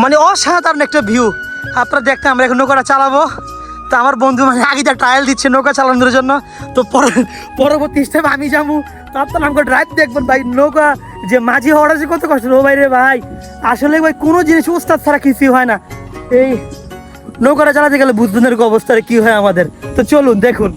মানে অসাধারণ একটা ভিউ। আপনারা দেখতে আমরা এখন নৌকাটা চালাবো। তো আমার বন্ধু মানে আগে ট্রায়াল দিচ্ছে নৌকা চালানোর জন্য। তো পরবর্তী স্টেপে আমি যাবো। তো আপনারা আমাকে ড্রাইভ দেখবেন ভাই, নৌকা যে মাঝি হওয়াটা যে কত কষ্ট। ও ভাই রে ভাই, আসলে ভাই কোনো জিনিস উস্তাদ ছাড়া কিছুই হয় না। এই নৌকাটা চালাতে গেলে বুঝবেন এরকম অবস্থায় কি হয় আমাদের। তো চলুন দেখুন।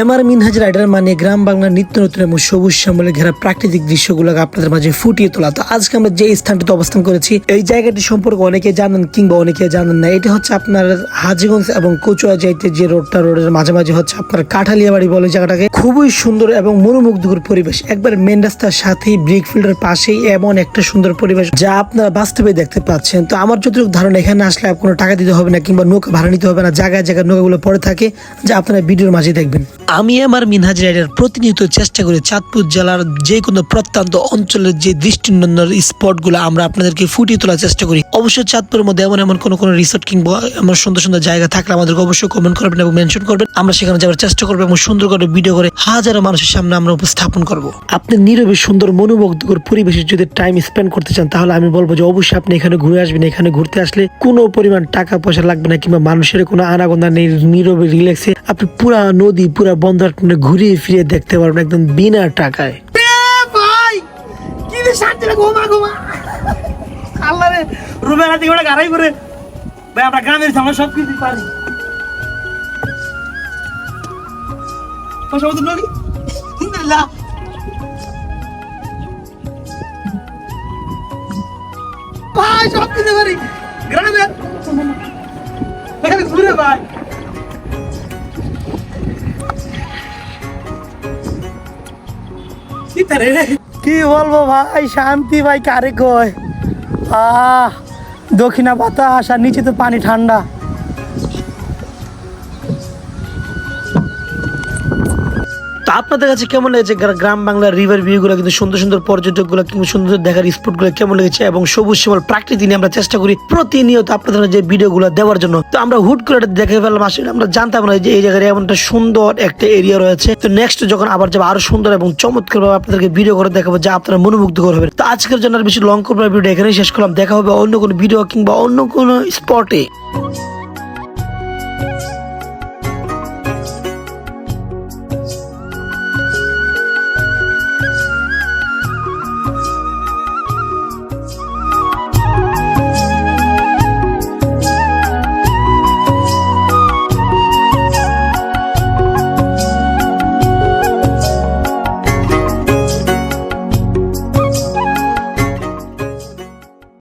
এমআর মিনহাজ রাইডার মানে গ্রাম বাংলার নিত্য নতুন এবং সবুজ শ্যামলে ঘেরা প্রাকৃতিক দৃশ্যগুলোকে আপনাদের মাঝে ফুটিয়ে তোলা। তো আজকে আমরা যে স্থানটিতে অবস্থান করেছি, এই জায়গাটি সম্পর্কে অনেকে জানেন কিংবা অনেকে জানেন না। এটা হচ্ছে আপনার হাজীগঞ্জ এবং কচুয়া যাইতে যে রোডের মাঝামাঝি হচ্ছে আপনার কাঠালিয়া বাড়ি বলে জায়গাটাকে। খুবই সুন্দর এবং মনোমুগ্ধকর পরিবেশ। একবার মেন রাস্তার সাথেই ব্রিক ফিল্ডের পাশেই এমন একটা সুন্দর পরিবেশ যা আপনারা বাস্তবে দেখতে পাচ্ছেন। তো আমার যতটুকু ধারণা, এখানে আসলে কোনো টাকা দিতে হবে না কিংবা নৌকা ভাড়া নিতে হবে না। জায়গায় জায়গায় নৌকাগুলো পড়ে থাকে, যা আপনারা ভিডিওর মাঝে দেখবেন। আমি আমার মিনহাজ রাইডার প্রতিনিয়ত চেষ্টা করি চাঁদপুর জেলার যে কোনো প্রত্যন্ত অঞ্চলের যে দৃষ্টিনন্দন স্পটগুলো আমরা আপনাদেরকে ফুটিয়ে তোলার চেষ্টা করি। অবশ্যই চাঁদপুরের মধ্যে এমন কোনো রিসোর্ট কিংবা এমন সুন্দর সুন্দর জায়গা থাকলে আমাদেরকে অবশ্যই কমেন্ট করবেন এবং মেনশন করবেন। আমরা সেখানে যাওয়ার চেষ্টা করবো এবং সুন্দর করে ভিডিও করে হাজারো মানুষের সামনে আমরা উপস্থাপন করবো। আপনি নীরবে সুন্দর মনোমুগ্ধকর পরিবেশে যদি টাইম স্পেন্ড করতে চান, তাহলে আমি বলবো যে অবশ্যই আপনি এখানে ঘুরে আসবেন। এখানে ঘুরতে আসলে কোনো পরিমাণ টাকা পয়সা লাগবে না কিংবা মানুষের কোনো আনাগোনা নেই। নীরবে রিল্যাক্সে আপনি পুরা নদী পুরা বন্দর ঘুরিয়ে ফিরে দেখতে পারবেন একদম বিনা টাকায়। ভাই কি শান্তি লাগে, ঘুমা আল্লাহ রে। রুবেলা থেকে ওটা গাড়াই করে ভাই, আমরা গ্রামের আমরা সব কিছু পারি। ভাই সব কিছু পারি গ্রামের এখানে ঘুরে ভাই। কি বলবো ভাই, শান্তি ভাই কারে কয়। দক্ষিণা বাতাস আর নিচে তো পানি ঠান্ডা। তো আপনাদের কাছে কেমন লেগেছে গ্রাম বাংলার রিভার ভিউ গুলো, কিন্তু সুন্দর সুন্দর পর্যটক গুলো কিংবা সুন্দর দেখার স্পট গুলো কেমন লেগেছে? এবং সবুজ শ্যামল প্রাকৃতিক নিয়ে আমরা চেষ্টা করি প্রতিনিয়ত আপনাদের যে ভিডিও গুলো দেওয়ার জন্য। তো আমরা হুট করে দেখে ফেললাম, আসলে আমরা জানতাম না যে এই জায়গায় এমন একটা সুন্দর একটা এরিয়া রয়েছে। তো নেক্সট যখন আবার যাবো আরো সুন্দর এবং চমৎকার ভাবে আপনাদেরকে ভিডিও করে দেখাবো, যা আপনারা মনোমুগ্ধকর হবে। তো আজকের জন্য আর বেশি লং করবো ভিডিও এখানেই শেষ করলাম। দেখা হবে অন্য কোনো ভিডিও কিংবা অন্য কোনো স্পটে।